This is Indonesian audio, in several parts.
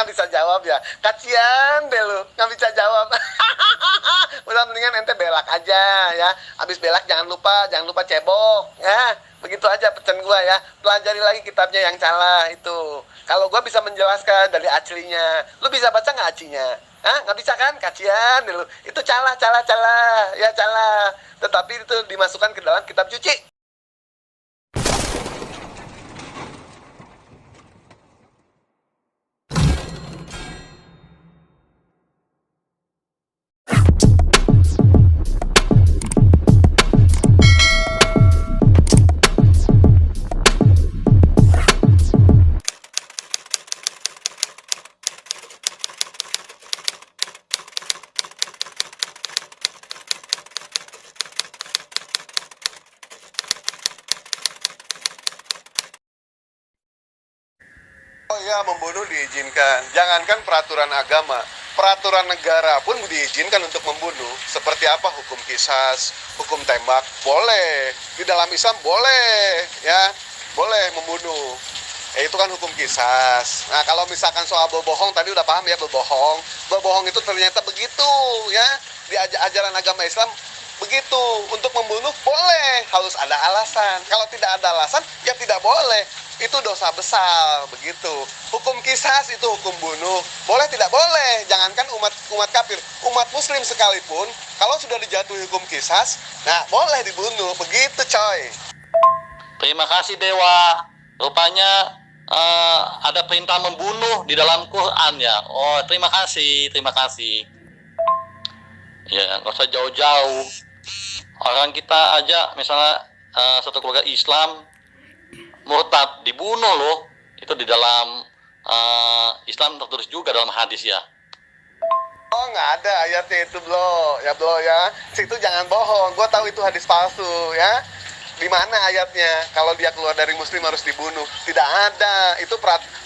nggak bisa jawab ya. Kasian deh lu, nggak bisa jawab. Udah mendingan ente belak aja ya. Habis belak jangan lupa cebok ya. Begitu aja pesan gua ya. Pelajari lagi kitabnya yang salah itu. Kalau gua bisa menjelaskan dari aslinya, lu bisa baca nggak acinya? Hah? Nggak bisa kan? Kasian deh lu. Itu calah, ya calah. Tetapi itu dimasukkan ke dalam kitab suci. Oh iya, membunuh diizinkan. Jangankan peraturan agama, peraturan negara pun diizinkan untuk membunuh. Seperti apa hukum kisas, hukum tembak, boleh. Di dalam Islam boleh, ya, boleh membunuh. Itu kan hukum kisas. Nah, kalau misalkan soal berbohong, tadi udah paham ya, berbohong. Berbohong itu ternyata begitu, ya. Di ajaran agama Islam begitu. Untuk membunuh boleh, harus ada alasan. Kalau tidak ada alasan, ya tidak boleh. Itu dosa besar, begitu. Hukum kisas itu hukum bunuh. Boleh tidak boleh. Jangankan umat kafir, umat muslim sekalipun kalau sudah dijatuhi hukum kisas, nah boleh dibunuh. Begitu, coy. Terima kasih Dewa. Rupanya ada perintah membunuh di dalam Quran ya. Oh, terima kasih. Ya, nggak usah jauh-jauh. Orang kita aja misalnya satu keluarga Islam murtad dibunuh loh. Itu di dalam Islam tertulis juga dalam hadis ya. Oh, nggak ada ayatnya itu, bro ya. Situ jangan bohong, gue tahu itu hadis palsu ya. Di mana ayatnya kalau dia keluar dari muslim harus dibunuh? Tidak ada. Itu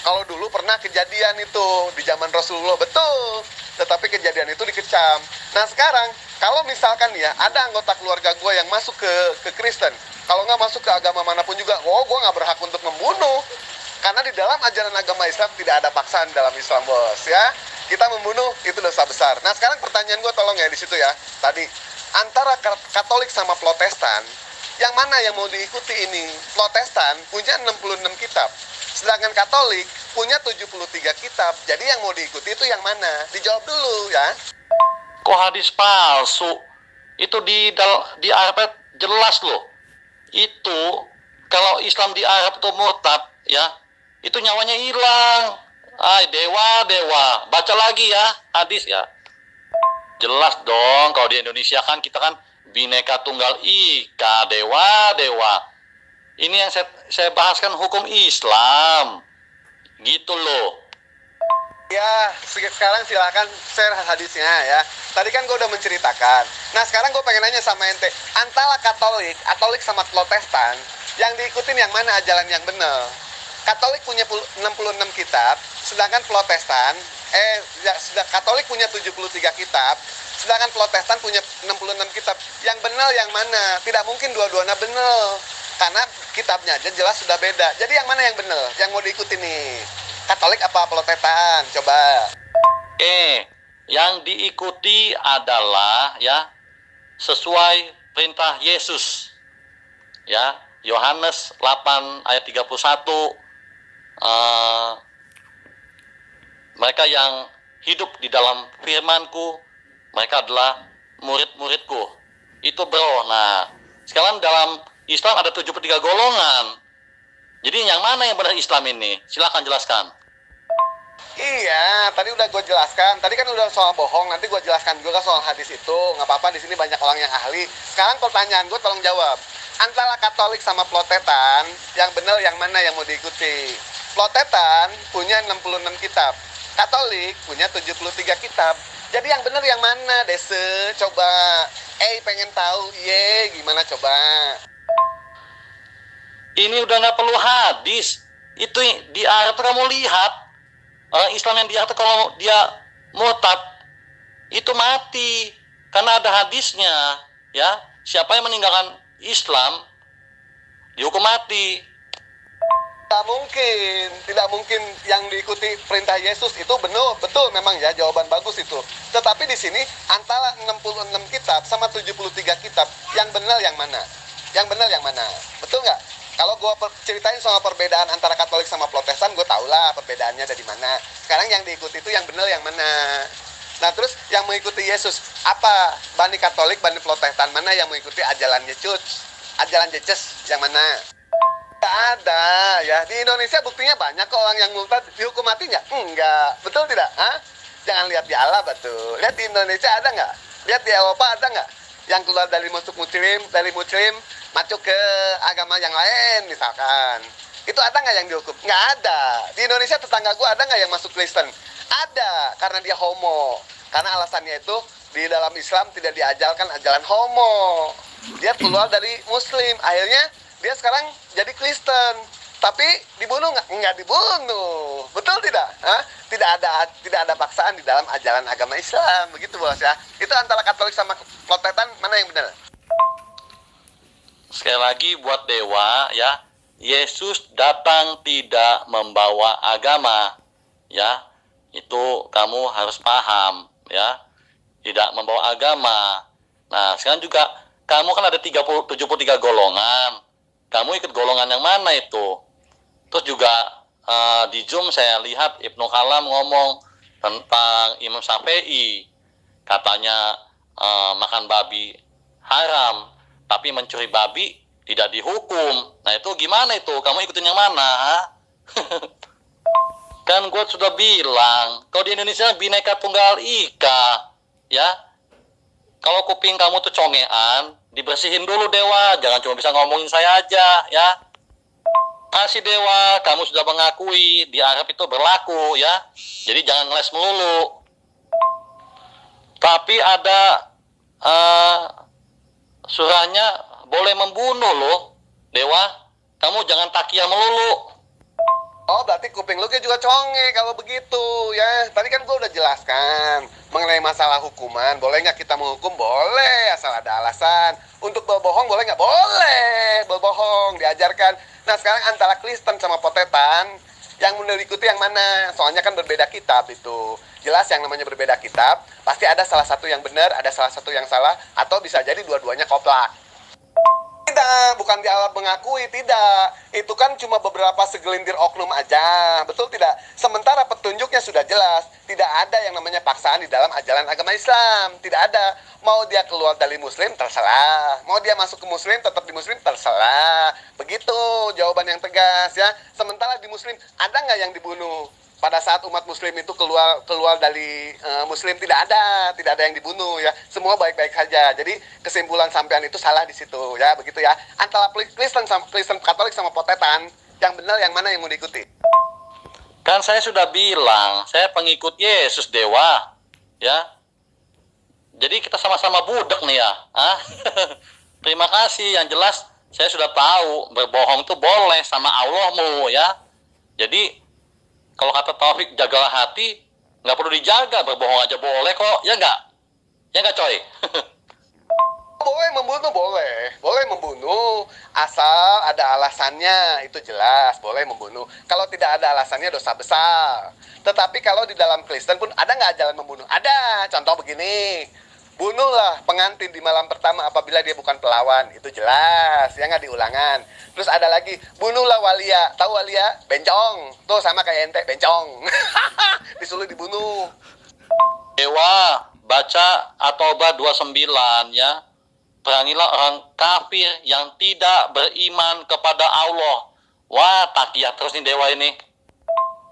kalau dulu pernah kejadian itu di zaman Rasulullah, betul. Tetapi kejadian itu dikecam. Nah sekarang kalau misalkan ya ada anggota keluarga gue yang masuk ke Kristen, kalau nggak masuk ke agama manapun juga, gue nggak berhak untuk membunuh. Karena di dalam ajaran agama Islam tidak ada paksaan dalam Islam, bos ya. Kita membunuh itu dosa besar. Nah sekarang pertanyaan gue tolong ya di situ ya. Tadi antara Katolik sama Protestan, yang mana yang mau diikuti ini? Protestan punya 66 kitab, sedangkan Katolik punya 73 kitab. Jadi yang mau diikuti itu yang mana? Dijawab dulu ya. Kok hadis palsu? Itu di Arab jelas loh. Itu kalau Islam di Arab itu murtad ya, itu nyawanya hilang. Dewa, baca lagi ya hadis ya. Jelas dong, kalau di Indonesia kan kita kan Bhinneka Tunggal Ika, dewa. Ini yang saya bahaskan hukum Islam. Gitu loh. Ya, sekarang silakan share hadisnya ya. Tadi kan gue udah menceritakan. Nah, sekarang gue pengen nanya sama ente. Antara Katolik sama Protestan, yang diikutin yang mana ajaran yang benar? Katolik punya 66 kitab, sedangkan Katolik punya 73 kitab, sedangkan Protestan punya 66 kitab. Yang benar yang mana? Tidak mungkin dua-duanya benar. Karena kitabnya aja jelas sudah beda. Jadi yang mana yang benar? Yang mau diikuti nih? Katolik apa Protestan? Coba. Yang diikuti adalah ya sesuai perintah Yesus. Ya, Yohanes 8 ayat 31. Mereka yang hidup di dalam firman-Ku, mereka adalah murid-murid-Ku. Itu bro. Nah, sekarang dalam Islam ada 73 golongan. Jadi yang mana yang benar Islam ini? Silakan jelaskan. Iya, tadi udah gue jelaskan. Tadi kan udah soal bohong, nanti gue jelaskan juga soal hadis itu. Nggak apa-apa, di sini banyak orang yang ahli. Sekarang pertanyaan gue tolong jawab. Antara Katolik sama Protestan, yang benar yang mana yang mau diikuti? Protestan punya 66 kitab. Katolik punya 73 kitab. Jadi yang benar yang mana, Dese? Coba. Pengen tahu, gimana coba? Ini udah nggak perlu hadis. Itu di Arab kamu lihat orang Islam yang di Arab kalau dia murtad itu mati karena ada hadisnya ya. Siapa yang meninggalkan Islam dihukum mati. Tidak mungkin yang diikuti perintah Yesus itu benar, betul memang ya, jawaban bagus itu. Tetapi di sini antara 66 kitab sama 73 kitab, yang benar yang mana? Yang benar yang mana? Betul nggak? Kalau gue ceritain soal perbedaan antara Katolik sama Protestan, gue tau lah perbedaannya ada di mana. Sekarang yang diikuti itu yang benar yang mana? Nah terus yang mengikuti Yesus, apa? Bani Katolik, bani Protestan, mana yang mengikuti ajaran Yesus? Ajaran Yesus yang mana? Nggak ada ya. Di Indonesia buktinya banyak kok orang yang murtad dihukum mati nggak? Enggak. Betul tidak? Hah? Jangan lihat di Allah, betul. Lihat di Indonesia ada nggak? Lihat di Eropa ada nggak? Yang keluar dari dari muslim masuk ke agama yang lain misalkan. Itu ada nggak yang dihukum? Nggak ada. Di Indonesia tetangga gue ada nggak yang masuk Kristen? Ada, karena dia homo. Karena alasannya itu di dalam Islam tidak diajarkan ajaran homo. Dia keluar dari muslim, akhirnya dia sekarang jadi Kristen. Tapi dibunuh nggak? Nggak dibunuh. Betul tidak? Hah? Tidak ada paksaan di dalam ajaran agama Islam. Begitu bos ya. Itu antara Katolik sama Protestan, mana yang benar? Sekali lagi buat Dewa ya, Yesus datang tidak membawa agama ya. Itu kamu harus paham ya. Tidak membawa agama. Nah, sekarang juga kamu kan ada 73 golongan. Kamu ikut golongan yang mana itu? Terus juga di Zoom saya lihat Ibnu Kalam ngomong tentang Imam Syafi'i. Katanya makan babi haram, tapi mencuri babi tidak dihukum. Nah itu gimana itu? Kamu ikutin yang mana? Kan gue sudah bilang, kalau di Indonesia Bhinneka Tunggal Ika, ya. Kalau kuping kamu tuh congean, dibersihin dulu Dewa. Jangan cuma bisa ngomongin saya aja, ya. Masih Dewa, kamu sudah mengakui di Arab itu berlaku, ya. Jadi jangan ngeles melulu. Tapi ada surahnya boleh membunuh loh, Dewa. Kamu jangan takiyah melulu. Oh, berarti kuping lu juga conge kalau begitu ya. Tadi kan gue udah jelaskan mengenai masalah hukuman. Boleh nggak kita menghukum? Boleh, asal ada alasan. Untuk berbohong boleh nggak? Boleh, berbohong diajarkan. Nah, sekarang antara Kristen sama Protestan, yang benar ikuti yang mana? Soalnya kan berbeda kitab itu. Jelas yang namanya berbeda kitab, pasti ada salah satu yang benar, ada salah satu yang salah, atau bisa jadi dua-duanya koplak. Tidak, bukan di alat mengakui, tidak. Itu kan cuma beberapa segelintir oknum aja, betul tidak? Sementara petunjuknya sudah jelas, tidak ada yang namanya paksaan di dalam ajaran agama Islam, tidak ada. Mau dia keluar dari muslim, terserah. Mau dia masuk ke muslim, tetap di muslim, terserah. Begitu jawaban yang tegas ya. Sementara di muslim, ada nggak yang dibunuh? Pada saat umat muslim itu keluar dari muslim, tidak ada yang dibunuh ya, semua baik-baik saja. Jadi kesimpulan sampean itu salah di situ ya, begitu ya. Antara Kristen Katolik sama Protestan, yang benar yang mana yang mau diikuti? Kan saya sudah bilang, saya pengikut Yesus Dewa, ya. Jadi kita sama-sama budak nih ya. Ah? Terima kasih, yang jelas saya sudah tahu berbohong itu boleh sama Allahmu ya. Jadi kalau kata Taufik, jagalah hati, nggak perlu dijaga, berbohong aja boleh kok, ya nggak? Ya nggak coy? Boleh membunuh, asal ada alasannya, itu jelas, boleh membunuh. Kalau tidak ada alasannya dosa besar. Tetapi kalau di dalam Kristen pun ada nggak jalan membunuh? Ada, contoh begini. Bunuhlah pengantin di malam pertama apabila dia bukan pelawan. Itu jelas, ya nggak diulangan. Terus ada lagi, bunuhlah walia. Tahu walia? Bencong. Tuh sama kayak ente, bencong. Disuruh dibunuh. Dewa, baca At-Taubah 29 ya. Perangilah orang kafir yang tidak beriman kepada Allah. Wah, takiyah terus nih Dewa ini.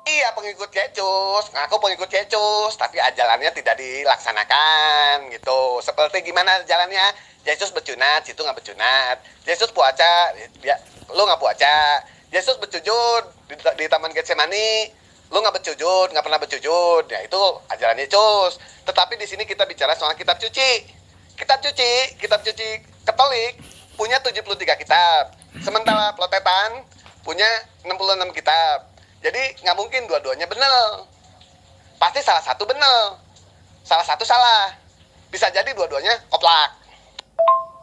Iya, pengikut Yesus, ngaku pengikut Yesus, tapi ajarannya tidak dilaksanakan gitu. Seperti gimana jalannya? Yesus bercunat, situ nggak bercunat. Yesus puasa, ya, lu nggak puasa. Yesus bercujud di Taman Getsemani, lu nggak bercujud, nggak pernah bercujud. Ya itu ajaran Yesus. Tetapi di sini kita bicara soal kitab suci. Kitab suci Katolik punya 73 kitab. Sementara Protestan punya 66 kitab. Jadi nggak mungkin dua-duanya benar. Pasti salah satu benar, salah satu salah. Bisa jadi dua-duanya koplak.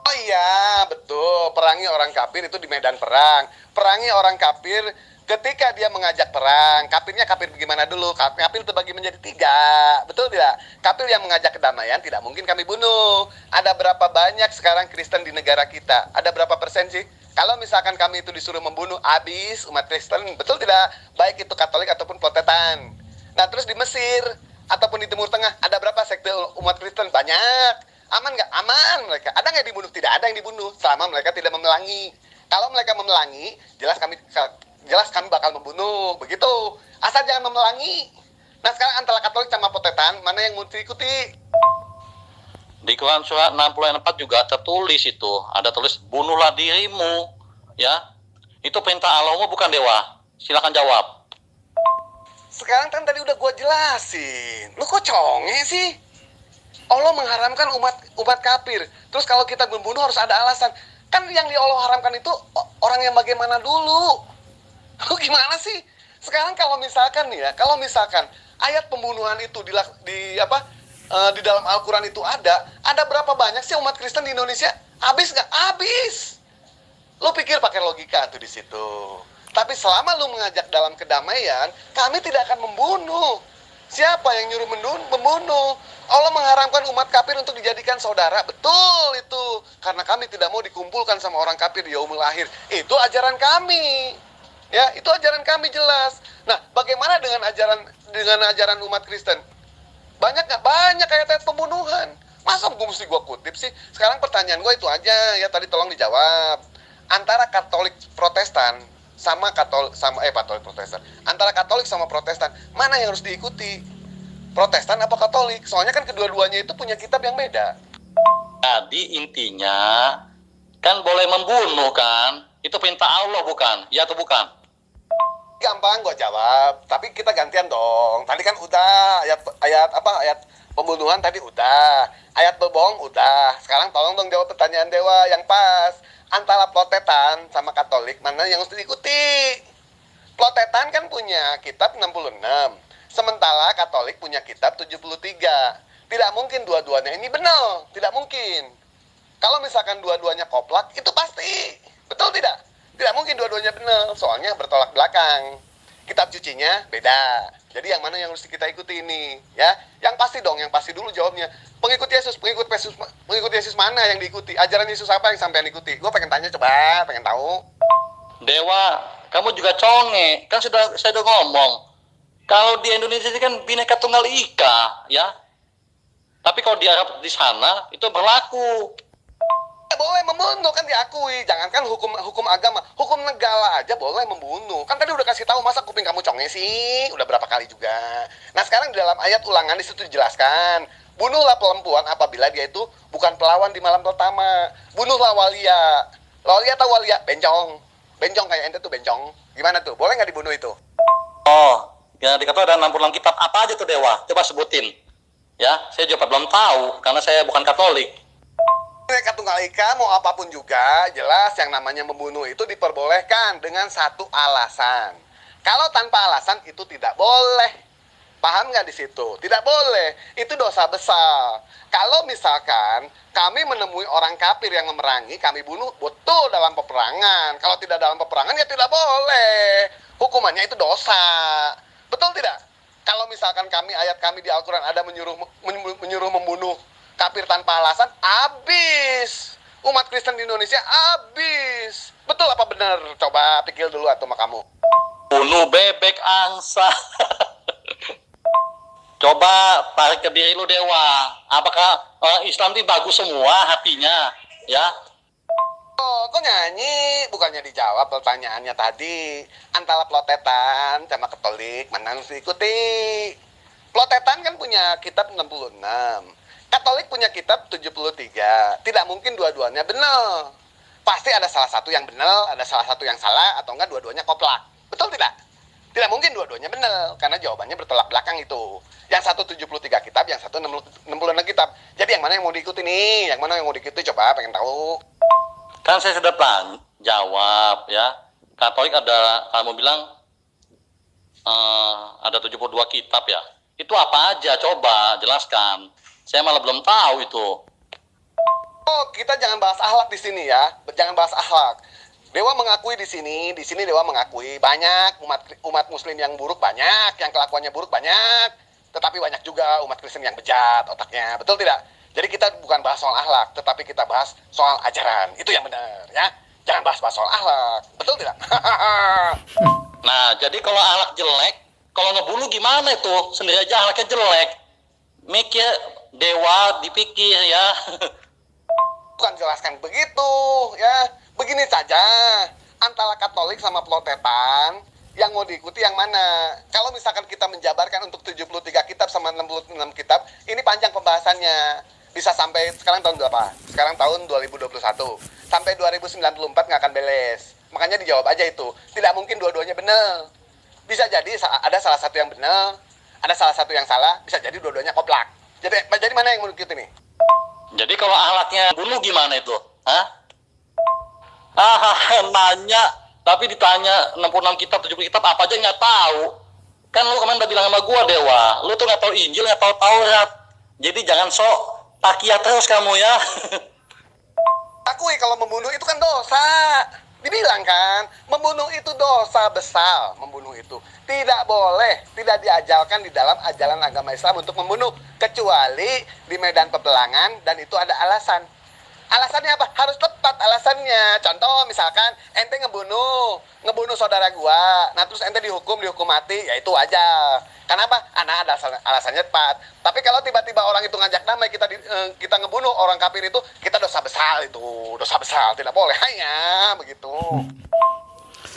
Oh Iya, betul. Perangi orang kafir itu di medan perang. Perangi orang kafir ketika dia mengajak perang. Kafirnya kafir bagaimana dulu? Kafir terbagi menjadi 3. Betul tidak? Kafir yang mengajak kedamaian tidak mungkin kami bunuh. Ada berapa banyak sekarang Kristen di negara kita? Ada berapa persen sih? Kalau misalkan kami itu disuruh membunuh, habis umat Kristen. Betul tidak? Baik itu Katolik ataupun Protestan. Nah, terus di Mesir ataupun di Timur Tengah, ada berapa sekte umat Kristen? Banyak. Aman nggak? Aman mereka. Ada nggak dibunuh? Tidak ada yang dibunuh selama mereka tidak memelangi. Kalau mereka memelangi, jelas kami bakal membunuh. Begitu. Asal jangan memelangi. Nah, sekarang antara Katolik sama Protestan, mana yang mau diikuti? Di Quran surat 64 juga tertulis itu. Ada tulis, bunuhlah dirimu. Ya. Itu perintah Allahmu bukan dewa. Silakan jawab. Sekarang kan tadi udah gua jelasin. Lu kok conge sih? Allah mengharamkan umat kafir. Terus kalau kita membunuh harus ada alasan. Kan yang Allah haramkan itu orang yang bagaimana dulu? Lu gimana sih? Sekarang kalau misalkan ayat pembunuhan itu di dalam Al-Quran itu ada berapa banyak sih umat Kristen di Indonesia? Habis nggak? Habis. Lu pikir pakai logika tuh di situ. Tapi selama lu mengajak dalam kedamaian, kami tidak akan membunuh. Siapa yang nyuruh membunuh? Allah mengharamkan umat kafir untuk dijadikan saudara. Betul itu. Karena kami tidak mau dikumpulkan sama orang kafir di yaumul akhir. Itu ajaran kami. Ya, itu ajaran kami jelas. Nah, bagaimana dengan ajaran umat Kristen? Banyak nggak? Banyak ayat-ayat pembunuhan. Masa gue mesti gue kutip sih? Sekarang pertanyaan gue itu aja. Ya, tadi tolong dijawab. Antara Katolik Protestan Katolik Protestan. Antara Katolik sama Protestan, mana yang harus diikuti? Protestan apa Katolik? Soalnya kan kedua-duanya itu punya kitab yang beda. Jadi intinya kan boleh membunuh kan? Itu perintah Allah bukan? Ya atau bukan? Gampang gue jawab, tapi kita gantian dong. Tadi kan udah ayat pembunuhan tadi udah, ayat berbohong udah. Sekarang tolong dong jawab pertanyaan Dewa yang pas. Antara Protestan sama Katolik, mana yang harus diikuti? Protestan kan punya kitab 66, sementara Katolik punya kitab 73. Tidak mungkin dua-duanya ini benar, tidak mungkin. Kalau misalkan dua-duanya koplak, itu pasti. Betul tidak? Tidak mungkin dua-duanya benar, soalnya bertolak belakang. Kitab sucinya beda. Jadi yang mana yang harus kita ikuti ini? Ya, yang pasti dong, yang pasti dulu jawabnya. Pengikut Yesus mana yang diikuti? Ajaran Yesus apa yang sampai diikuti? Gue pengen tanya coba, pengen tahu. Dewa, kamu juga conge. Kan saya udah ngomong. Kalau di Indonesia ini kan Bhinneka Tunggal Ika, ya. Tapi kalau di Arab di sana itu berlaku. Boleh membunuh kan diakui, jangankan hukum agama, hukum negara aja boleh membunuh. Kan tadi udah kasih tahu, masa kuping kamu conge sih? Udah berapa kali juga. Nah, sekarang di dalam ayat ulangan di situ dijelaskan, bunuhlah perempuan apabila dia itu bukan pelawan di malam pertama. Bunuhlah walia. Walia atau walia? Bencong. Bencong kayak ente tuh bencong. Gimana tuh? Boleh nggak dibunuh itu? Oh, yang dikata ada 66 kitab. Apa aja tuh Dewa? Coba sebutin. Ya, saya juga belum tahu karena saya bukan Katolik. Bhinneka Tunggal Ika mau apapun juga, jelas yang namanya membunuh itu diperbolehkan dengan satu alasan. Kalau tanpa alasan itu tidak boleh. Paham nggak di situ? Tidak boleh. Itu dosa besar. Kalau misalkan kami menemui orang kafir yang memerangi, kami bunuh, betul dalam peperangan. Kalau tidak dalam peperangan ya tidak boleh. Hukumannya itu dosa. Betul tidak? Kalau misalkan ayat kami di Al-Quran ada menyuruh membunuh kafir tanpa alasan, habis. Umat Kristen di Indonesia habis. Betul apa benar? Coba pikir dulu atau sama kamu. Bunuh bebek angsa. Coba tarik ke diri lu Dewa. Apakah orang Islam ini bagus semua hatinya? Ya. Oh, kok nyanyi? Bukannya dijawab pertanyaannya tadi. Antara Protestan sama Katolik, mana harus diikuti? Protestan kan punya kitab 66. Katolik punya kitab 73. Tidak mungkin dua-duanya benar. Pasti ada salah satu yang benar, ada salah satu yang salah, atau enggak dua-duanya koplak. Betul tidak? Tidak mungkin dua-duanya benar, karena jawabannya bertolak belakang itu. Yang satu 73 kitab, yang satu 66 kitab. Jadi yang mana yang mau diikuti nih? Yang mana yang mau diikuti? Coba pengen tahu. Kan saya sudah jawab ya. Katolik kamu bilang ada 72 kitab ya. Itu apa aja? Coba jelaskan. Saya malah belum tahu itu. Oh, kita jangan bahas akhlak di sini ya. Jangan bahas akhlak. Dewa mengakui di sini Dewa mengakui banyak umat muslim yang buruk banyak, yang kelakuannya buruk banyak, tetapi banyak juga umat Kristen yang bejat otaknya. Betul tidak? Jadi kita bukan bahas soal akhlak, tetapi kita bahas soal ajaran. Itu yang benar ya. Jangan bahas soal akhlak. Betul tidak? Nah, jadi kalau akhlak jelek, kalau ngebunuh gimana itu? Sendiri aja akhlaknya jelek. Mikir dewa dipikir ya. Bukan jelaskan begitu ya. Begini saja, antara Katolik sama Protestan yang mau diikuti yang mana? Kalau misalkan kita menjabarkan untuk 73 kitab sama 66 kitab, ini panjang pembahasannya. Bisa sampai sekarang tahun berapa? Sekarang tahun 2021. Sampai 2094 nggak akan beres. Makanya dijawab aja itu. Tidak mungkin dua-duanya benar. Bisa jadi ada salah satu yang benar, ada salah satu yang salah, bisa jadi dua-duanya koplak. Jadi mana yang menurut kita nih? Jadi kalau akhlaknya bunuh gimana itu? Hah? Nanya, tapi ditanya 66 kitab, 70 kitab, apa aja nggak tahu. Kan lu kemarin udah bilang sama gua, Dewa, lu tuh nggak tahu Injil, nggak tahu Taurat. Jadi jangan sok takiya terus kamu ya. Akui kalau membunuh itu kan dosa. Dibilang kan, membunuh itu dosa besar. Membunuh itu tidak boleh, tidak diajarkan di dalam ajaran agama Islam untuk membunuh, kecuali di medan peperangan dan itu ada alasan. Alasannya apa? Harus tepat alasannya. Contoh misalkan ente ngebunuh saudara gua, nah terus ente dihukum mati, ya itu aja. Kenapa? Karena ada alasannya tepat. Tapi kalau tiba-tiba orang itu ngajak damai, kita ngebunuh orang kafir itu, kita dosa besar itu, dosa besar, tidak boleh hanya begitu.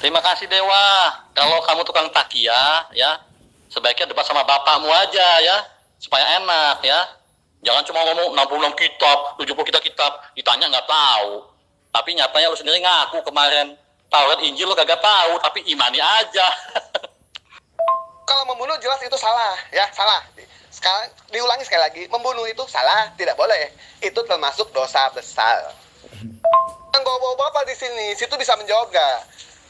Terima kasih Dewa. Kalau kamu tukang takiya ya, sebaiknya debat sama bapakmu aja ya, supaya enak ya. Jangan cuma ngomong 66 kitab, 70 kitab, ditanya nggak tahu. Tapi nyatanya lu sendiri ngaku kemarin, Taurat Injil lu kagak tahu, tapi imani aja. Kalau membunuh jelas itu salah, ya salah. Sekarang diulangi sekali lagi, membunuh itu salah, tidak boleh. Itu termasuk dosa besar. Yang bawa-bawa di sini, situ bisa menjawab nggak?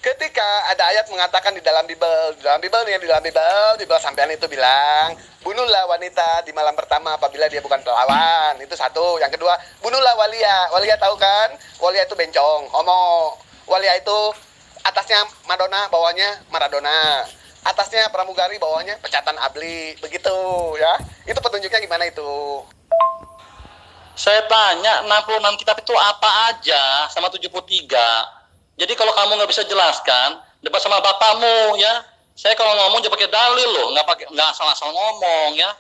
Ketika ada ayat mengatakan di dalam Bible sampean itu bilang, bunuhlah wanita di malam pertama apabila dia bukan perawan. Itu satu. Yang kedua, bunuhlah walia. Walia tahu kan? Walia itu bencong, homo. Walia itu atasnya Madonna, bawahnya Maradona. Atasnya pramugari, bawahnya pecatan abli. Begitu ya. Itu petunjuknya gimana itu? Saya tanya 66 kitab itu apa aja sama 73. Jadi kalau kamu nggak bisa jelaskan, debat sama bapakmu ya. Saya kalau ngomong jangan pakai dalil loh, nggak asal-asal ngomong ya.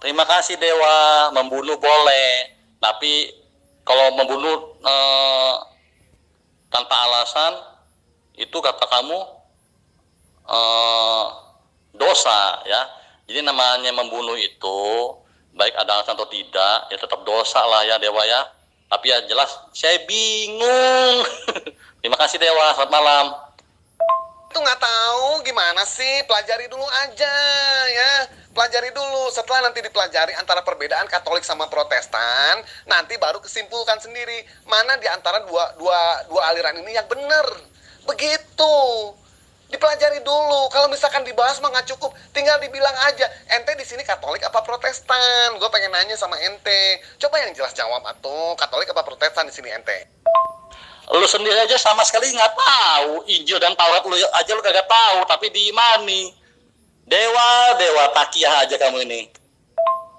Terima kasih Dewa, membunuh boleh, tapi kalau membunuh tanpa alasan itu kata kamu dosa ya. Jadi namanya membunuh itu baik ada alasan atau tidak ya tetap dosa lah ya Dewa ya. Tapi ya jelas saya bingung. Terima kasih Dewa, selamat malam. Itu nggak tahu gimana sih, pelajari dulu aja ya. Pelajari dulu, setelah nanti dipelajari antara perbedaan Katolik sama Protestan, nanti baru kesimpulkan sendiri mana di antara dua aliran ini yang benar. Begitu. Dipelajari dulu. Kalau misalkan dibahas mah nggak cukup, tinggal dibilang aja, ente di sini Katolik apa Protestan? Gue pengen nanya sama ente. Coba yang jelas jawab atuh, Katolik apa Protestan di sini ente? Lu sendiri aja sama sekali nggak tahu Injil dan Taurat, lu aja lu kagak tahu, tapi diimani. Dewa takiyah aja kamu ini.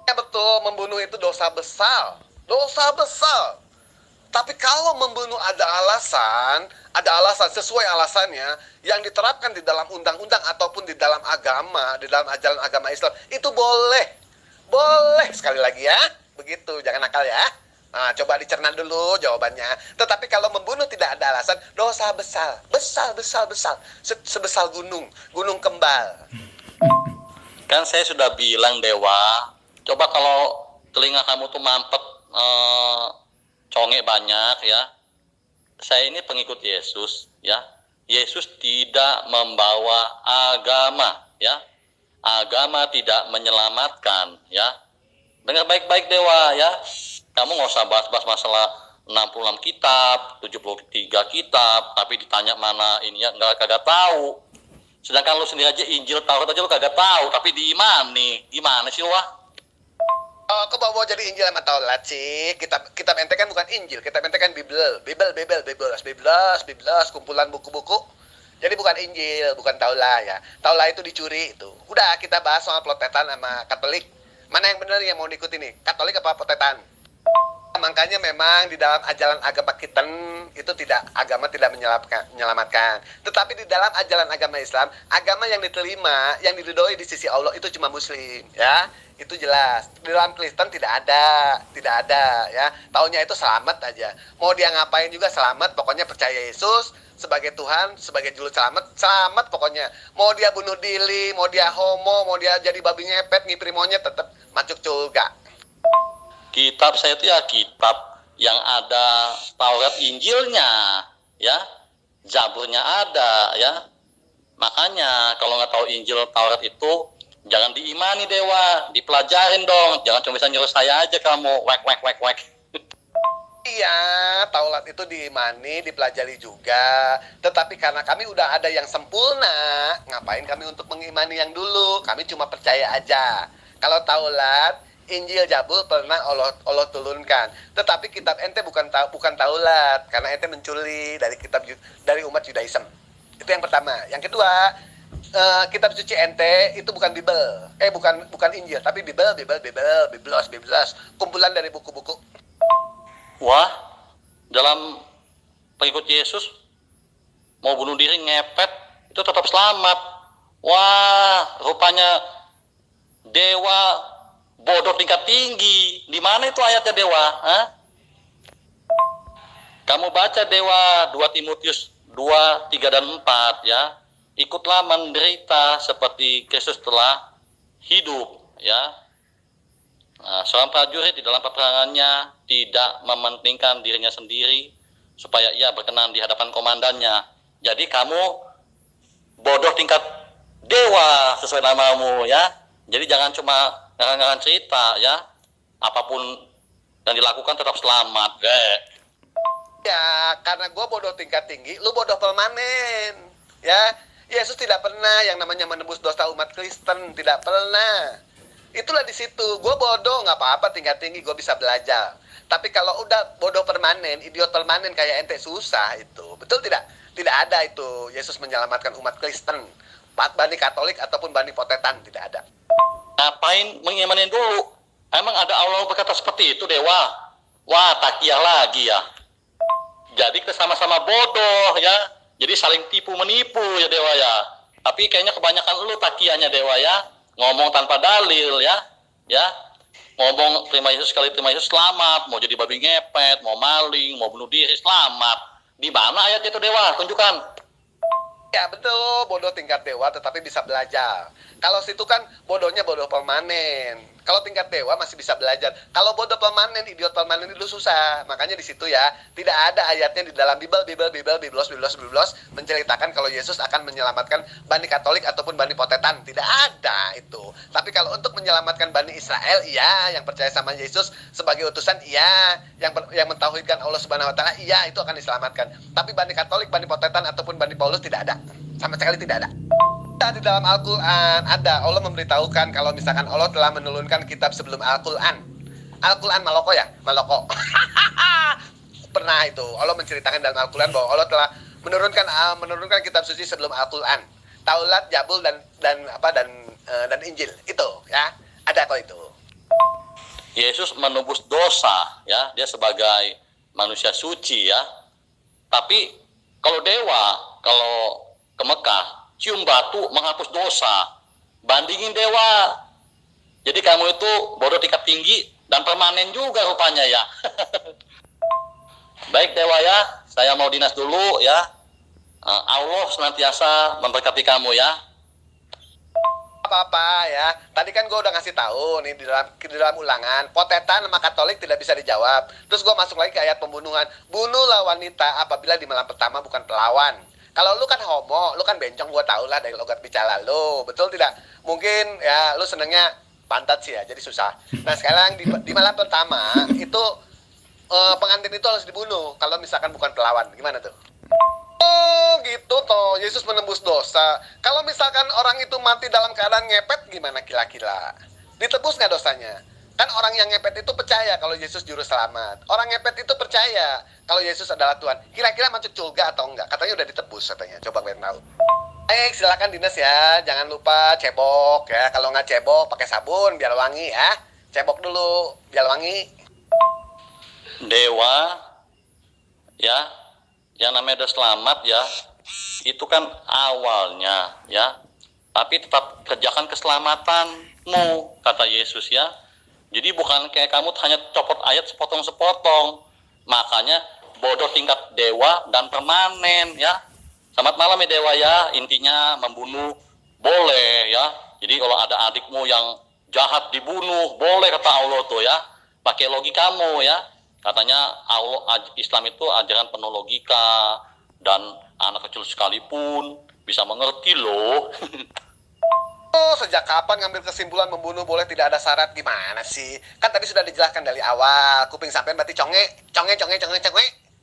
Ya betul, membunuh itu dosa besar. Dosa besar. Tapi kalau membunuh ada alasan sesuai alasannya yang diterapkan di dalam undang-undang ataupun di dalam agama, di dalam ajaran agama Islam, itu boleh. Boleh sekali lagi ya. Begitu, jangan nakal ya. Nah, coba dicerna dulu jawabannya. Tetapi kalau membunuh tidak ada alasan, dosa besar. Besar. Sebesar gunung kembal. Kan saya sudah bilang Dewa, coba kalau telinga kamu tuh mampet conge banyak ya. Saya ini pengikut Yesus ya. Yesus tidak membawa agama ya. Agama tidak menyelamatkan ya. Dengar baik-baik Dewa ya. Kamu nggak usah bahas-bahas masalah 66 kitab, 73 kitab, tapi ditanya mana ini ya kagak tahu. Sedangkan lu sendiri aja Injil Taurat aja lu kagak tahu, tapi diimani. Gimana sih lu? Oh, kok bawa jadi Injil sama Taurat sih? Kitab ente kan bukan Injil, kitab ente kan Biblos, kumpulan buku-buku. Jadi bukan Injil, bukan Taurat ya. Taurat itu dicuri itu. Udah kita bahas soal Protestantan sama Katolik. Mana yang benar yang mau diikuti nih? Katolik apa Protestan? Makanya memang di dalam ajaran agama Kristen itu agama tidak menyelamatkan. Tetapi di dalam ajaran agama Islam, agama yang diterima, yang diridhoi di sisi Allah itu cuma Muslim, ya. Itu jelas. Di dalam Kristen tidak ada, ya. Taunya itu selamat aja. Mau dia ngapain juga selamat, pokoknya percaya Yesus sebagai Tuhan, sebagai juru selamat pokoknya. Mau dia bunuh diri, mau dia homo, mau dia jadi babi ngepet, ngipri monyet, tetap masuk surga. Kitab saya itu ya kitab yang ada Taurat Injilnya, ya, Zaburnya ada, ya. Makanya kalau nggak tahu Injil Taurat itu jangan diimani Dewa, dipelajarin dong. Jangan cuma bisa nyuruh saya aja kamu, wek. Iya, Taurat itu diimani, dipelajari juga. Tetapi karena kami udah ada yang sempurna, ngapain kami untuk mengimani yang dulu? Kami cuma percaya aja. Kalau Taurat, Injil, Zabur pernah Allah turunkan. Tetapi kitab ente bukan Taurat, karena ente mencuri dari umat Yudaism. Itu yang pertama. Yang kedua, kitab suci ente itu bukan Bible. Bukan Injil, tapi Biblos, kumpulan dari buku-buku. Wah, dalam pengikut Yesus mau bunuh diri ngepet itu tetap selamat. Wah, rupanya Dewa bodoh tingkat tinggi. Di mana itu ayatnya Dewa? Hah? Kamu baca Dewa 2 Timotius 2, 3 dan 4 ya. Ikutlah menderita seperti Kristus telah hidup ya. Nah, seorang prajurit di dalam peperangannya tidak mementingkan dirinya sendiri supaya ia berkenan di hadapan komandannya. Jadi kamu bodoh tingkat dewa sesuai namamu ya. Jadi jangan cuma ngarang-ngarang cerita ya. Apapun yang dilakukan tetap selamat. Ya, karena gue bodoh tingkat tinggi, lu bodoh permanen. Ya, Yesus tidak pernah yang namanya menebus dosa umat Kristen, tidak pernah. Itulah di situ, gue bodoh nggak apa-apa tingkat tinggi, gue bisa belajar. Tapi kalau udah bodoh permanen, idiot permanen kayak ente susah itu, betul tidak? Tidak ada itu Yesus menyelamatkan umat Kristen, Bani Katolik ataupun Bani Protestan, tidak ada. Ngapain mengimanin dulu? Emang ada Allah berkata seperti itu, Dewa? Wah, takiah lagi ya. Jadi kita sama-sama bodoh ya. Jadi saling tipu menipu ya Dewa ya. Tapi kayaknya kebanyakan lu takiahnya Dewa ya. Ngomong tanpa dalil ya. Ya. Ngomong terima Yesus sekali terima Yesus selamat. Mau jadi babi ngepet, mau maling, mau bunuh diri selamat. Di mana ayatnya itu Dewa? Tunjukkan. Ya betul, bodoh tingkat dewa tetapi bisa belajar. Kalau situ kan bodohnya bodoh permanen. Kalau tingkat dewa masih bisa belajar. Kalau bodoh permanen, idiot permanen itu susah. Makanya di situ ya, tidak ada ayatnya di dalam Biblos menceritakan kalau Yesus akan menyelamatkan Bani Katolik ataupun Bani Protestan. Tidak ada itu. Tapi kalau untuk menyelamatkan Bani Israel, iya, yang percaya sama Yesus sebagai utusan, iya, yang mentauhidkan Allah Subhanahu wa taala, iya, itu akan diselamatkan. Tapi Bani Katolik, Bani Protestan ataupun Bani Paulus tidak ada. Sama sekali tidak ada. Di dalam Al-Quran ada, Allah memberitahukan kalau misalkan Allah telah menurunkan kitab sebelum Al-Quran. Al-Quran Maloko ya? Maloko. Pernah itu, Allah menceritakan dalam Al-Quran bahwa Allah telah menurunkan kitab suci sebelum Al-Quran. Taurat, Zabur dan Injil. Itu ya, ada kok itu. Yesus menebus dosa ya, dia sebagai manusia suci ya. Tapi kalau dewa, kalau ke Mekah cium batu menghapus dosa. Bandingin dewa. Jadi kamu itu bodoh tingkat tinggi dan permanen juga rupanya ya. Baik dewa ya, saya mau dinas dulu ya. Allah senantiasa memberkati kamu ya. Apa-apa ya. Tadi kan gue udah ngasih tahu nih di dalam ulangan, Protestan sama Katolik tidak bisa dijawab. Terus gue masuk lagi ke ayat pembunuhan. Bunuhlah wanita apabila di malam pertama bukan pelawan. Kalau lu kan homo, lu kan bencong, gua tau lah dari logat bicara lu, betul tidak? Mungkin ya lu senengnya pantat sih ya, jadi susah. Nah sekarang di malam pertama itu pengantin itu harus dibunuh kalau misalkan bukan pelawan, gimana tuh? Oh gitu toh, Yesus menembus dosa. Kalau misalkan orang itu mati dalam keadaan ngepet, gimana kira-kira? Ditebus nggak dosanya? Kan orang yang ngepet itu percaya kalau Yesus juru selamat. Orang ngepet itu percaya kalau Yesus adalah Tuhan. Kira-kira masuk surga atau enggak? Katanya udah ditebus katanya. Coba kalian tahu. Baik, silakan Dinas ya. Jangan lupa cebok ya. Kalau nggak cebok, pakai sabun biar wangi ya. Cebok dulu biar wangi. Dewa, ya, yang namanya udah selamat ya, itu kan awalnya ya. Tapi tetap kerjakan keselamatanmu, kata Yesus ya. Jadi bukan kayak kamu hanya copot ayat sepotong-sepotong. Makanya bodoh tingkat dewa dan permanen ya. Selamat malam ya dewa ya. Intinya membunuh boleh ya. Jadi kalau ada adikmu yang jahat dibunuh, boleh kata Allah tuh ya. Pakai logikamu ya. Katanya Allah, Islam itu ajaran penuh logika. Dan anak kecil sekalipun bisa mengerti loh. Oh, sejak kapan ngambil kesimpulan membunuh boleh tidak ada syarat? Gimana sih? Kan tadi sudah dijelaskan dari awal. Kuping sampean berarti conge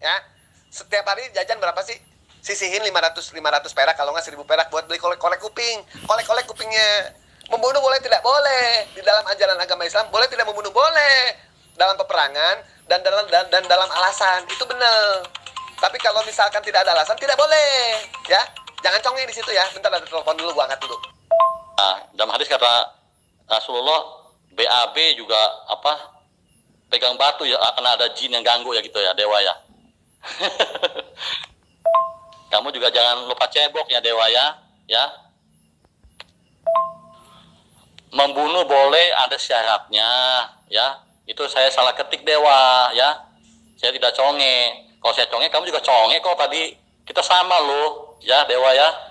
ya. Setiap hari jajan berapa sih? Sisihin 500 perak, kalau nggak 1000 perak buat beli kolek-kolek kuping. Kolek-kolek kupingnya. Membunuh boleh tidak? Boleh. Di dalam ajaran agama Islam boleh tidak membunuh? Boleh. Dalam peperangan dan dalam alasan. Itu benar. Tapi kalau misalkan tidak ada alasan, tidak boleh. Ya. Jangan conge di situ ya. Bentar, ada telepon dulu, gua angkat dulu. Nah, dalam hadis kata Rasulullah, BAB juga apa, pegang batu ya, karena ada jin yang ganggu ya gitu ya, dewa ya. Kamu juga jangan lupa cebok ya dewa ya. Membunuh boleh, ada syaratnya ya. Itu saya salah ketik dewa ya. Saya tidak conge. Kalau saya conge, kamu juga conge kok tadi. Kita sama loh ya dewa ya.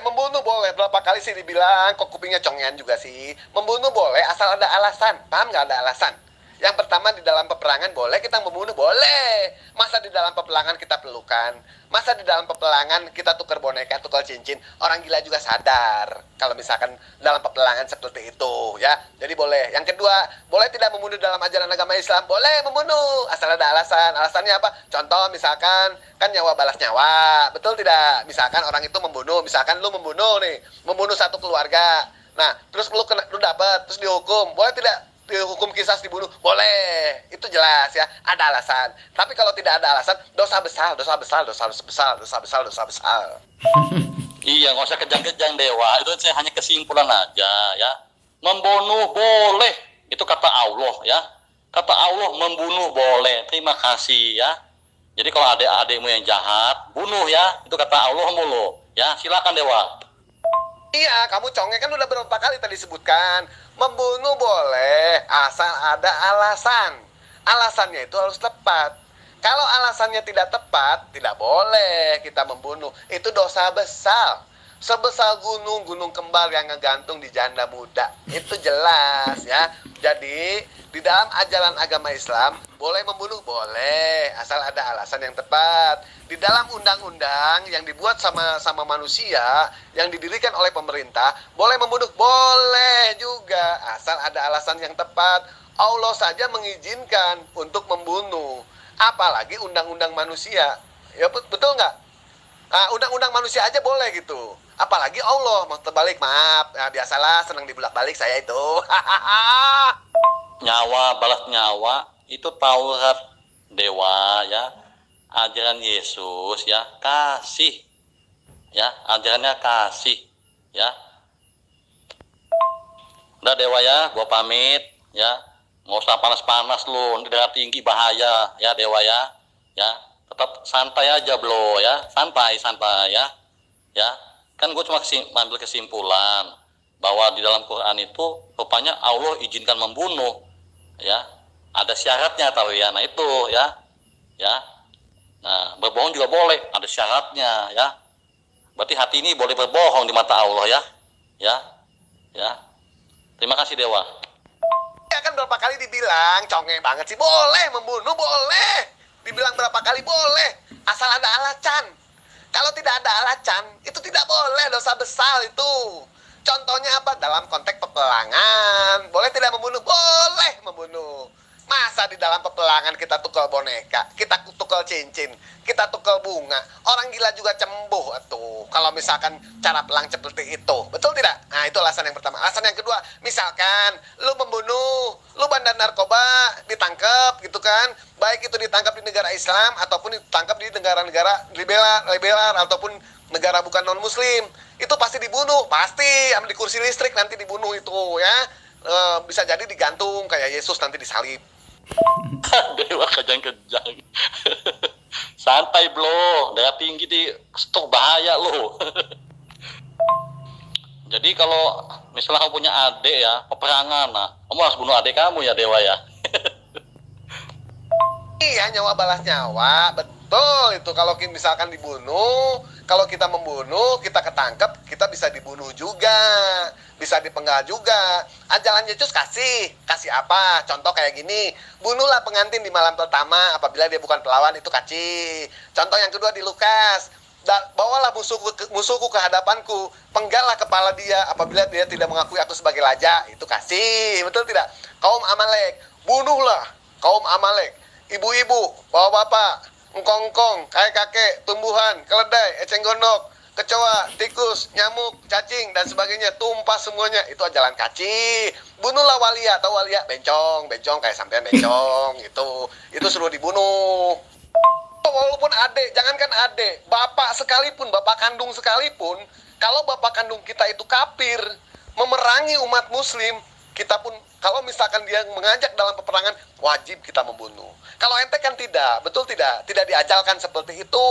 Membunuh boleh. Berapa kali sih dibilang, kok kupingnya congean juga sih. Membunuh boleh asal ada alasan. Paham nggak ada alasan? Yang pertama, di dalam peperangan boleh kita membunuh, boleh. Masa di dalam peperangan kita pelukan? Masa di dalam peperangan kita tukar boneka, tukar cincin? Orang gila juga sadar kalau misalkan dalam peperangan seperti itu ya. Jadi boleh. Yang kedua, boleh tidak membunuh dalam ajaran agama Islam? Boleh membunuh asal ada alasan. Alasannya apa? Contoh misalkan kan nyawa balas nyawa, betul tidak? Misalkan orang itu membunuh, misalkan lu membunuh nih, membunuh satu keluarga. Nah, terus lu dapat, terus dihukum, boleh tidak? Dihukum kisas, dibunuh, boleh. Itu jelas ya, ada alasan. Tapi kalau tidak ada alasan, dosa besar. Iya, nggak usah kejang-kejang dewa. Itu saya hanya kesimpulan aja ya. Membunuh boleh, itu kata Allah ya. Kata Allah membunuh boleh. Terima kasih ya. Jadi kalau adik-adikmu yang jahat, bunuh ya. Itu kata Allah mulu ya. Silakan dewa. Iya, kamu conge kan udah berapa kali tadi sebutkan. Membunuh boleh, asal ada alasan. Alasannya itu harus tepat. Kalau alasannya tidak tepat, tidak boleh kita membunuh. Itu dosa besar. Sebesar gunung kembar yang ngegantung di janda muda. Itu jelas ya. Jadi, di dalam ajaran agama Islam, boleh membunuh? Boleh, asal ada alasan yang tepat. Di dalam undang-undang yang dibuat sama manusia, yang didirikan oleh pemerintah, boleh membunuh? Boleh juga, asal ada alasan yang tepat. Allah saja mengizinkan untuk membunuh. Apalagi undang-undang manusia. Ya betul nggak? Nah, undang-undang manusia aja boleh gitu. Apalagi Allah, mau terbalik, maaf. Nah, biasalah senang dibulak-balik saya itu. Nyawa balas nyawa itu Taurat dewa ya. Ajaran Yesus ya, kasih. Ya, ajarannya kasih ya. Udah dewa ya, gua pamit ya. Nggak usah panas-panas lu, ini darah tinggi bahaya ya dewa ya. Ya, tetap santai aja bro ya, santai ya. Ya, kan gue cuma ambil kesimpulan bahwa di dalam Quran itu rupanya Allah izinkan membunuh ya, ada syaratnya tahu ya. Nah itu ya nah berbohong juga boleh, ada syaratnya ya. Berarti hati ini boleh berbohong di mata Allah ya. Terima kasih dewa. Ya kan berapa kali dibilang, conge banget sih, boleh membunuh, boleh. Dibilang berapa kali boleh, asal ada alasan. Kalau tidak ada alasan, itu tidak boleh, dosa besar itu. Contohnya apa? Dalam konteks peperangan, boleh tidak membunuh? Boleh membunuh. Masa Masa di dalam peperangan kita tukar boneka, kita tukar cincin, kita tukar bunga. Orang gila juga cembuh tuh. Kalau misalkan cara pelang seperti itu, betul tidak? Nah, itu alasan yang pertama. Alasan yang kedua, misalkan lu membunuh, lu bandar narkoba, ditangkap gitu kan. Baik itu ditangkap di negara Islam ataupun ditangkap di negara-negara liberal ataupun negara bukan non muslim. Itu pasti dibunuh, pasti di kursi listrik nanti dibunuh itu ya. Bisa jadi digantung kayak Yesus nanti disalib. Dewa kejang-kejang. Santai bro, darah tinggi di stok bahaya lo. Jadi kalau misalnya kamu punya adik ya, peperangan, nah kamu harus bunuh adik kamu ya Dewa ya. Iya, nyawa balas nyawa, betul itu. Kalau misalkan dibunuh, kalau kita membunuh, kita ketangkep, kita bisa dibunuh juga, bisa dipenggal juga. Ajalan Yesus kasih apa? Contoh kayak gini, bunuhlah pengantin di malam pertama apabila dia bukan pelawan, itu kasih. Contoh yang kedua di Lukas, bawalah musuhku ke hadapanku, penggallah kepala dia apabila dia tidak mengakui aku sebagai raja, itu kasih, betul tidak? Kaum Amalek, bunuhlah kaum Amalek. Ibu-ibu, bapak-bapak, engkong-engkong, kakek-kakek, tumbuhan, keledai, eceng gondok, kecoa, tikus, nyamuk, cacing, dan sebagainya, tumpah semuanya. Itu ajalan kaci. Bunuhlah walia, atau walia, bencong kayak sampean bencong, itu suruh dibunuh. Walaupun adik, jangankan adik, bapak sekalipun, bapak kandung sekalipun, kalau bapak kandung kita itu kafir, memerangi umat muslim, kita pun, kalau misalkan dia mengajak dalam peperangan, wajib kita membunuh. Kalau ente kan tidak, betul tidak? Tidak diajalkan seperti itu.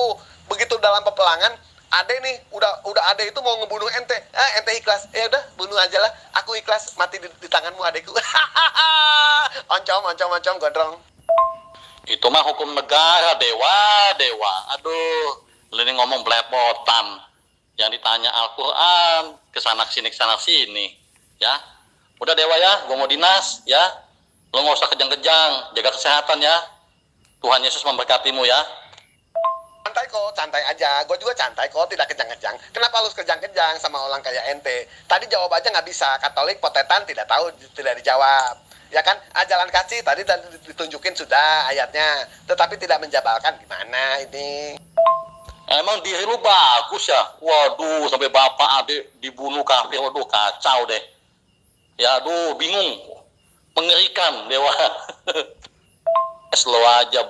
Begitu dalam peperangan, ade nih, udah ade itu mau ngebunuh ente. Ente ikhlas, ya udah bunuh aja lah. Aku ikhlas mati di tanganmu adekku. Oncom, gondrong. Itu mah hukum negara Dewa. Aduh, lu ini ngomong belepotan. Yang ditanya Al-Quran, kesana sini, ya. Udah Dewa ya, gue mau dinas, ya. Lo nggak usah kejang-kejang, jaga kesehatan ya. Tuhan Yesus memberkatimu ya. Santai aja. Gue juga santai kok, tidak kejang-kejang. Kenapa harus kejang-kejang sama orang kayak ente? Tadi jawab aja nggak bisa. Katolik, potetan, tidak tahu, tidak dijawab. Ya kan? Ajalan kasih tadi ditunjukin sudah ayatnya. Tetapi tidak menjabalkan. Gimana ini? Emang diri lu bagus ya? Waduh, sampai bapak adik dibunuh kafir. Waduh, kacau deh. Ya, aduh, bingung. Mengerikan, Dewa. Slow aja,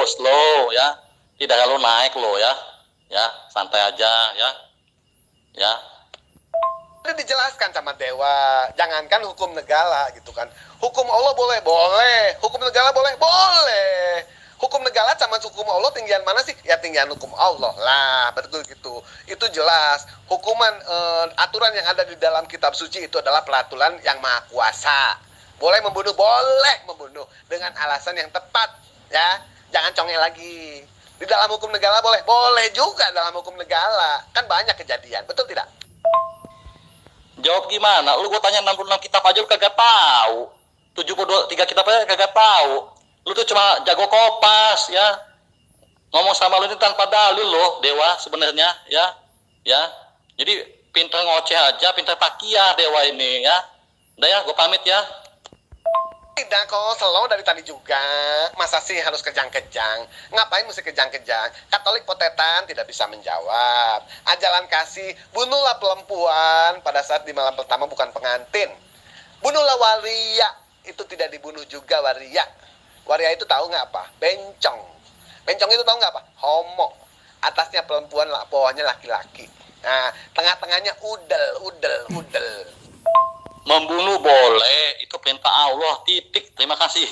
slow ya. Tidak kalau naik lo ya. Ya, santai aja ya. Ya. Ini dijelaskan sama Dewa. Jangankan hukum negara gitu kan. Hukum Allah boleh. Hukum negara boleh. Hukum negara sama hukum Allah tinggian mana sih? Ya tinggian hukum Allah lah, betul gitu. Itu jelas. Hukuman aturan yang ada di dalam kitab suci itu adalah peraturan yang maha kuasa. Boleh membunuh dengan alasan yang tepat, ya. Jangan congel lagi. Di dalam hukum negara boleh juga dalam hukum negara. Kan banyak kejadian, betul tidak? Jawab gimana? Lu gue tanya 66 kitab aja lu kagak tahu. 73 kitab aja kagak tahu. Lu tuh cuma jago kopas ya. Ngomong sama lu ini tanpa dalil loh, Dewa sebenarnya ya. Ya. Jadi pintar ngoceh aja, pintar takiah Dewa ini ya. Udah ya, gue pamit ya. Tidak kok, slow dari tadi juga. Masa sih harus kejang-kejang? Ngapain mesti kejang-kejang? Katolik potetan tidak bisa menjawab. Ajalan kasih, bunuhlah perempuan pada saat di malam pertama bukan pengantin. Bunuhlah waria, itu tidak dibunuh juga waria. Waria itu tahu nggak apa? Bencong. Bencong itu tahu nggak apa? Homo. Atasnya perempuan, bawahnya laki-laki. Nah, tengah-tengahnya udel. Membunuh boleh, itu perintah Allah, titik, terima kasih.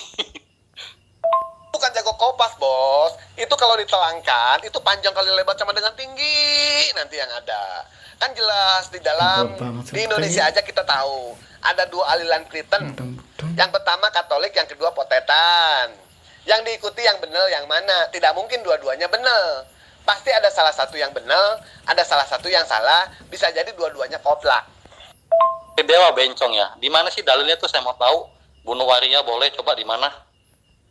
Bukan jago kopas, bos. Itu kalau ditelangkan, itu panjang kali lebar sama dengan tinggi nanti yang ada. Kan jelas di dalam, di Indonesia aja kita tahu. Ada dua aliran Kristen. Yang pertama Katolik, yang kedua potetan. Yang diikuti yang benar yang mana? Tidak mungkin dua-duanya benar. Pasti ada salah satu yang benar, ada salah satu yang salah. Bisa jadi dua-duanya koplak. Dewa bencong ya. Di mana sih dalilnya tuh saya mau tahu. Bunuh waria boleh, coba di mana?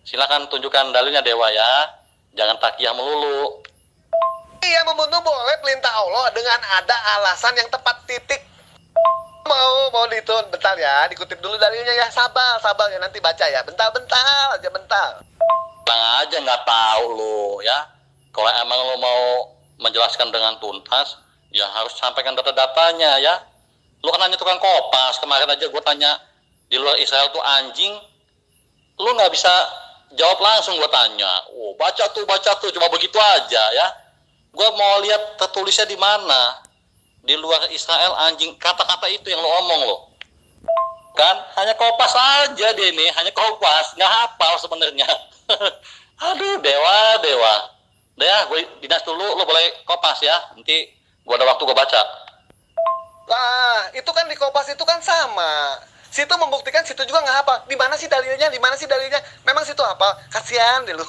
Silakan tunjukkan dalilnya Dewa ya. Jangan takiah melulu. Iya, membunuh boleh perintah Allah dengan ada alasan yang tepat, titik. Mau itu, bentar ya, dikutip dulu dalilnya ya, sabar ya, nanti baca ya, bentar aja, bentar. Bang aja nggak tahu lo ya. Kalau emang lo mau menjelaskan dengan tuntas, ya harus sampaikan data-datanya ya. Lo kan nanya tukang Kopas, kemarin aja gue tanya di luar Israel tuh anjing, lo nggak bisa jawab langsung. Gue tanya, oh baca tuh, cuma begitu aja ya. Gue mau lihat tertulisnya di mana. Di luar Israel anjing, kata-kata itu yang lo omong lo. Kan hanya Kopas aja dia ini, hanya Kopas, nggak hafal sebenarnya. Aduh, dewa. Udah ya, gue dinas dulu, lo boleh Kopas ya. Nanti gue ada waktu gue baca. Lah, itu kan di Kompas itu kan sama. Situ membuktikan, situ juga nggak hafal. Di mana sih dalilnya? Memang situ hafal. Kasihan deh lu.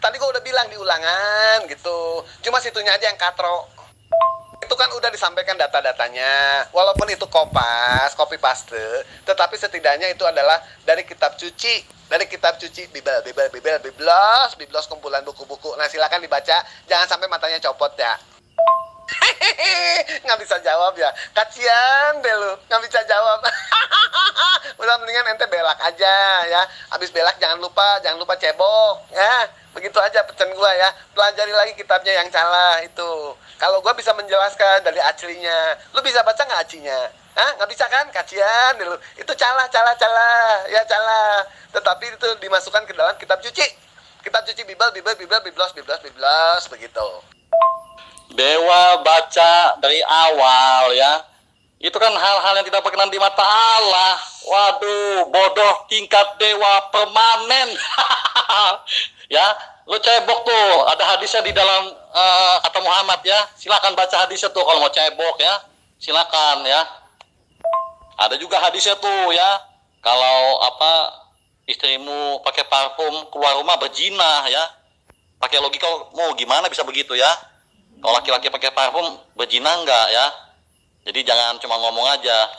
Tadi gua udah bilang di ulangan gitu. Cuma situnya aja yang katro. Itu kan udah disampaikan data-datanya. Walaupun itu Kompas, copy paste, tetapi setidaknya itu adalah dari kitab suci. Dari kitab suci, biblos, kumpulan buku-buku. Nah, silakan dibaca. Jangan sampai matanya copot ya. Nggak bisa jawab ya, kasian deh lu, nggak bisa jawab. Udah mendingan ente belak aja ya, habis belak jangan lupa cebok ya, begitu aja pesan gua ya. Pelajari lagi kitabnya yang salah itu. Kalau gua bisa menjelaskan dari aslinya, lu bisa baca nggak aslinya? Hah, nggak bisa kan? Kasian deh lu, itu calah ya, calah, tetapi itu dimasukkan ke dalam kitab suci biblos begitu. Dewa baca dari awal ya. Itu kan hal-hal yang tidak berkenan di mata Allah. Waduh, bodoh tingkat dewa permanen. Ya, lo cebok tuh. Ada hadisnya di dalam kata Muhammad ya. Silakan baca hadisnya tuh kalau mau cebok ya. Silakan ya. Ada juga hadisnya tuh ya. Kalau istrimu pakai parfum keluar rumah berzina ya. Pakai logika mau gimana bisa begitu ya? Kalau laki-laki pakai parfum berzina enggak ya? Jadi jangan cuma ngomong aja.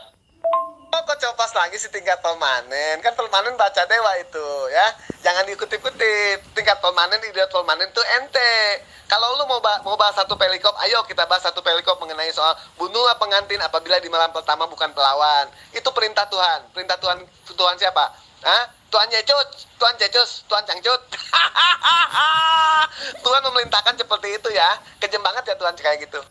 Oh, kok copas lagi sih tingkat tolmanen? Kan tolmanen baca dewa itu ya. Jangan diikutip-kutip. Tingkat tolmanen, idiot tolmanen itu ente. Kalau lu mau bahas satu pelikop, ayo kita bahas satu pelikop mengenai soal bunuhlah pengantin apabila di malam pertama bukan pelawan. Itu perintah Tuhan. Perintah Tuhan siapa? Hah? Tuhan Yesus, Tuhan Cangcut. Tuhan memerintahkan seperti itu ya. Kejem banget ya Tuhan kayak gitu.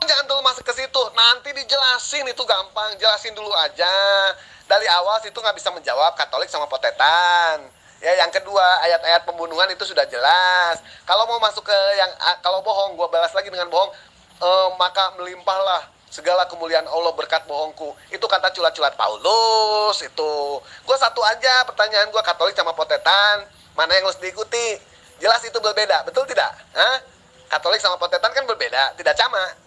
Jangan dulu masuk ke situ, nanti dijelasin, itu gampang. Jelasin dulu aja. Dari awal situ nggak bisa menjawab Katolik sama potetan. Ya, yang kedua, ayat-ayat pembunuhan itu sudah jelas. Kalau mau masuk ke yang kalau bohong, gua balas lagi dengan bohong, maka melimpahlah segala kemuliaan Allah berkat bohongku. Itu kata culat-culat Paulus itu. Gue satu aja pertanyaan gue, Katolik sama potetan, mana yang harus diikuti? Jelas itu berbeda, betul tidak? Hah? Katolik sama potetan kan berbeda, tidak sama.